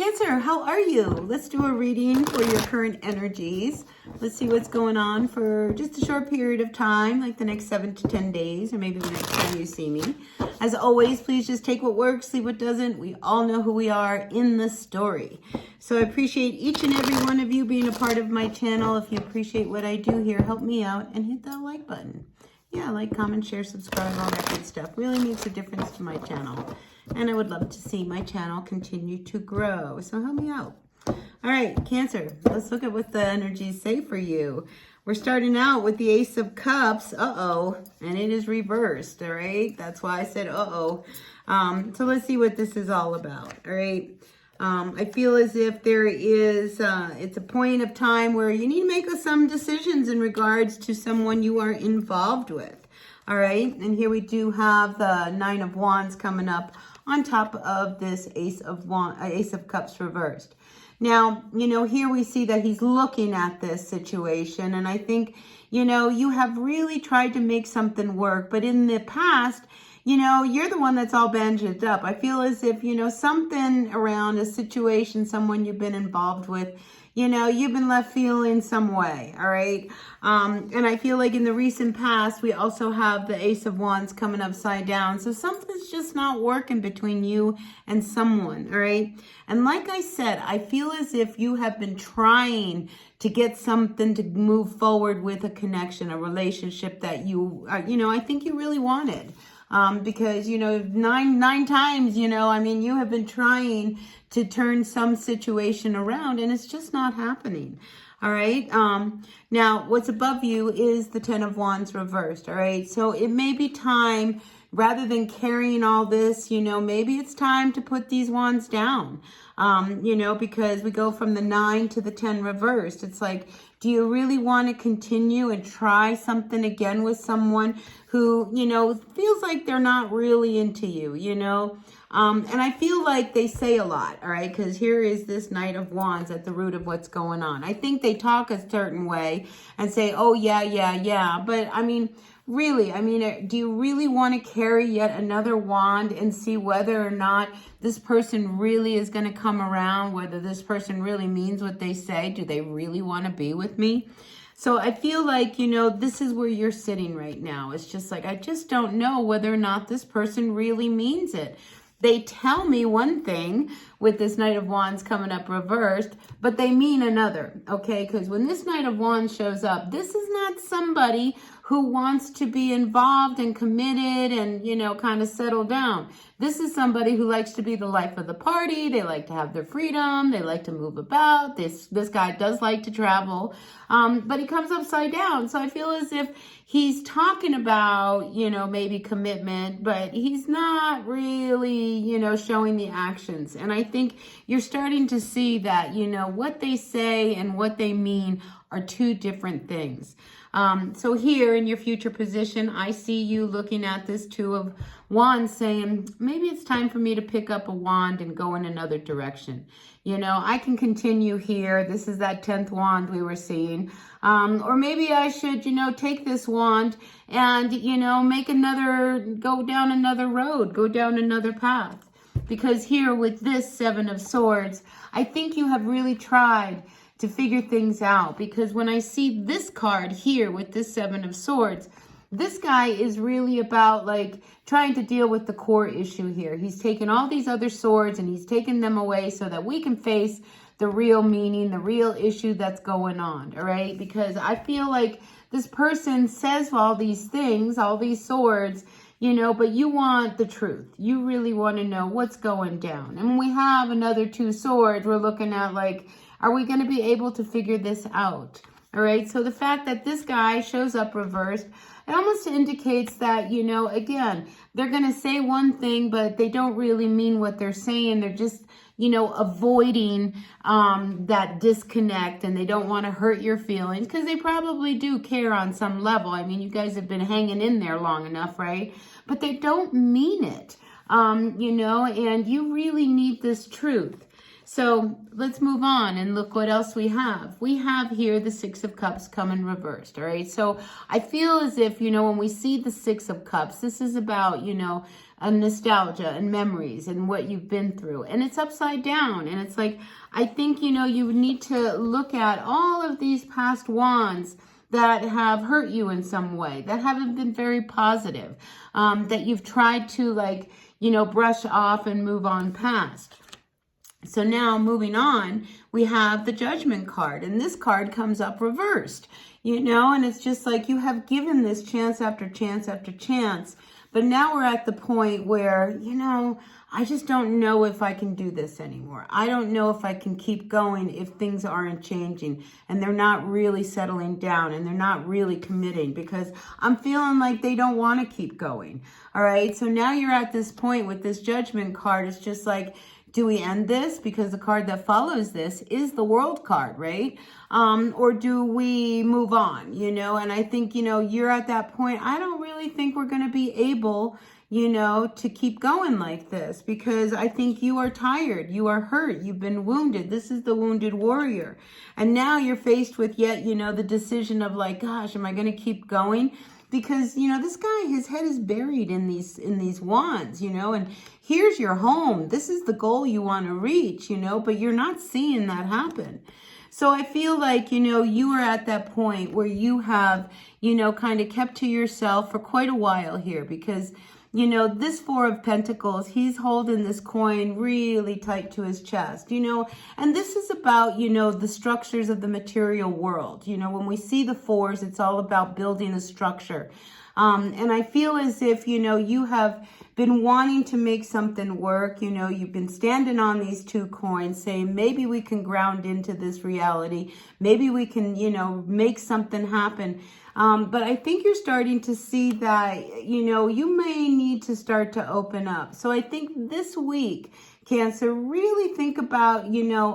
Cancer, how are you? Let's do a reading for your current energies. Let's see what's going on for just a short period of time, like the next 7 to 10 days, or maybe the next time you see me. As always, please just take what works, leave what doesn't. We all know who we are in the story. So I appreciate each and every one of you being a part of my channel. If you appreciate what I do here, help me out and hit that like button. Yeah, like, comment, share, subscribe, all that good stuff. Really makes a difference to my channel. And I would love to see my channel continue to grow. So help me out. All right, Cancer, let's look at what the energies say for you. We're starting out with the Ace of Cups. And it is reversed, all right? That's why I said So let's see what this is all about, all right? I feel as if there is, it's a point of time where you need to make some decisions in regards to someone you are involved with. All right, and here we do have the Nine of Wands coming up on top of this Ace of Cups reversed. Now, here we see that he's looking at this situation, and I think, you have really tried to make something work, but in the past, you're the one that's all bandaged up. I feel as if, something around a situation, someone you've been involved with, you've been left feeling some way, all right? And I feel like in the recent past, we also have the Ace of Wands coming upside down. So something's just not working between you and someone, all right? And like I said, I feel as if you have been trying to get something to move forward with a connection, a relationship that I think you really wanted. Because, nine times, you have been trying to turn some situation around and it's just not happening. All right. Now what's above you is the Ten of Wands reversed. All right. So it may be time, rather than carrying all this, maybe it's time to put these wands down, because we go from the 9 to the 10 reversed. It's like, do you really want to continue and try something again with someone who, feels like they're not really into you, and I feel like they say a lot, all right, because here is this Knight of Wands at the root of what's going on. I think they talk a certain way and say, oh, yeah. But, really, do you really want to carry yet another wand and see whether or not this person really is going to come around, whether this person really means what they say? Do they really want to be with me? So I feel like, this is where you're sitting right now. It's just like, I just don't know whether or not this person really means it. They tell me one thing with this Knight of Wands coming up reversed, but they mean another, okay? Because when this Knight of Wands shows up, this is not somebody who wants to be involved and committed and, kind of settle down. This is somebody who likes to be the life of the party. They like to have their freedom. They like to move about. This guy does like to travel, but he comes upside down. So I feel as if he's talking about, maybe commitment, but he's not really, showing the actions. And I think you're starting to see that, what they say and what they mean are two different things. So here in your future position, I see you looking at this Two of Wands saying, maybe it's time for me to pick up a wand and go in another direction. I can continue here. This is that 10th wand we were seeing. Or maybe I should, take this wand and, go down another road, go down another path. Because here with this Seven of Swords, I think you have really tried to figure things out, because when I see this card here with this Seven of Swords, this guy is really about like trying to deal with the core issue here. He's taken all these other swords and he's taken them away so that we can face the real meaning, the real issue that's going on, all right? Because I feel like this person says all these things, all these swords, but you want the truth. You really want to know what's going down. And when we have another two swords, we're looking at like, are we going to be able to figure this out? All right. So the fact that this guy shows up reversed, it almost indicates that, again, they're going to say one thing, but they don't really mean what they're saying. They're just, avoiding that disconnect, and they don't want to hurt your feelings because they probably do care on some level. You guys have been hanging in there long enough, right? But they don't mean it, and you really need this truth. So let's move on and look what else we have. We have here the Six of Cups coming reversed, all right? So I feel as if, when we see the Six of Cups, this is about, a nostalgia and memories and what you've been through. And it's upside down. And it's like, I think, you need to look at all of these past wands that have hurt you in some way, that haven't been very positive, that you've tried to brush off and move on past. So now moving on, we have the Judgment card, and this card comes up reversed, and it's just like you have given this chance after chance after chance, but now we're at the point where, I just don't know if I can do this anymore. I don't know if I can keep going if things aren't changing and they're not really settling down and they're not really committing, because I'm feeling like they don't want to keep going. All right. So now you're at this point with this Judgment card. It's just like, do we end this? Because the card that follows this is the World card, right? Or do we move on, And I think, you're at that point. I don't really think we're going to be able, to keep going like this, because I think you are tired. You are hurt. You've been wounded. This is the wounded warrior. And now you're faced with yet, the decision of like, gosh, am I going to keep going? Because, this guy, his head is buried in these wands, and here's your home. This is the goal you want to reach, but you're not seeing that happen. So I feel like, you are at that point where you have, kind of kept to yourself for quite a while here, because, this Four of Pentacles, he's holding this coin really tight to his chest, and this is about, the structures of the material world. When we see the fours, it's all about building a structure. And I feel as if, you have been wanting to make something work. You've been standing on these two coins saying, maybe we can ground into this reality. Maybe we can, make something happen. But I think you're starting to see that, you may need to start to open up. So I think this week, Cancer, really think about,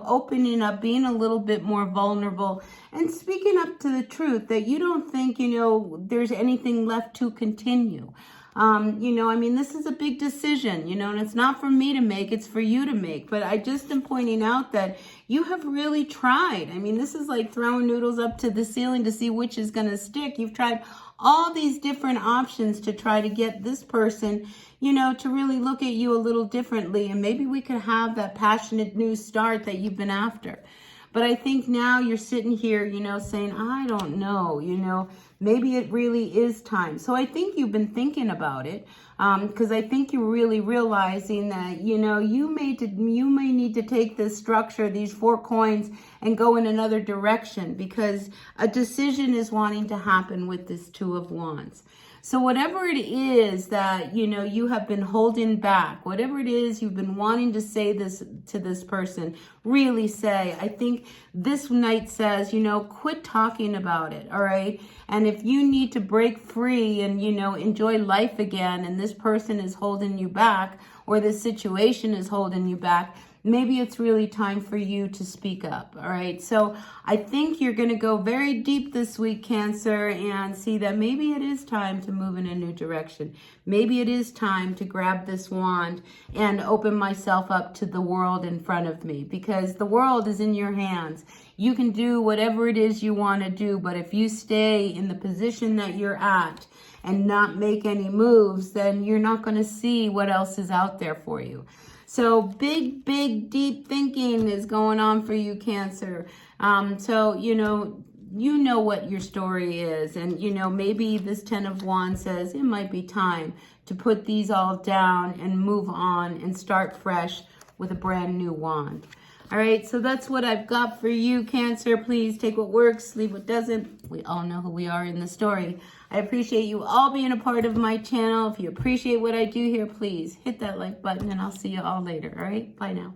opening up, being a little bit more vulnerable and speaking up to the truth that you don't think, there's anything left to continue. This is a big decision, and it's not for me to make, it's for you to make. But I just am pointing out that you have really tried. This is like throwing noodles up to the ceiling to see which is going to stick. You've tried all these different options to try to get this person, to really look at you a little differently. And maybe we could have that passionate new start that you've been after. But I think now you're sitting here, saying, I don't know, maybe it really is time. So I think you've been thinking about it, because I think you're really realizing that, you may need to take this structure, these four coins, and go in another direction, because a decision is wanting to happen with this Two of Wands. So whatever it is that, you have been holding back, whatever it is you've been wanting to say this to this person, really say. I think this night says, quit talking about it, all right? And if you need to break free and, enjoy life again, and this person is holding you back, or this situation is holding you back, maybe it's really time for you to speak up, all right? So I think you're going to go very deep this week, Cancer, and see that maybe it is time to move in a new direction. Maybe it is time to grab this wand and open myself up to the world in front of me, because the world is in your hands. You can do whatever it is you want to do, but if you stay in the position that you're at and not make any moves, then you're not going to see what else is out there for you. So big, deep thinking is going on for you, Cancer. So, you know what your story is. And, maybe this Ten of Wands says it might be time to put these all down and move on and start fresh with a brand new wand. All right, so that's what I've got for you, Cancer. Please take what works, leave what doesn't. We all know who we are in the story. I appreciate you all being a part of my channel. If you appreciate what I do here, please hit that like button, and I'll see you all later. All right, bye now.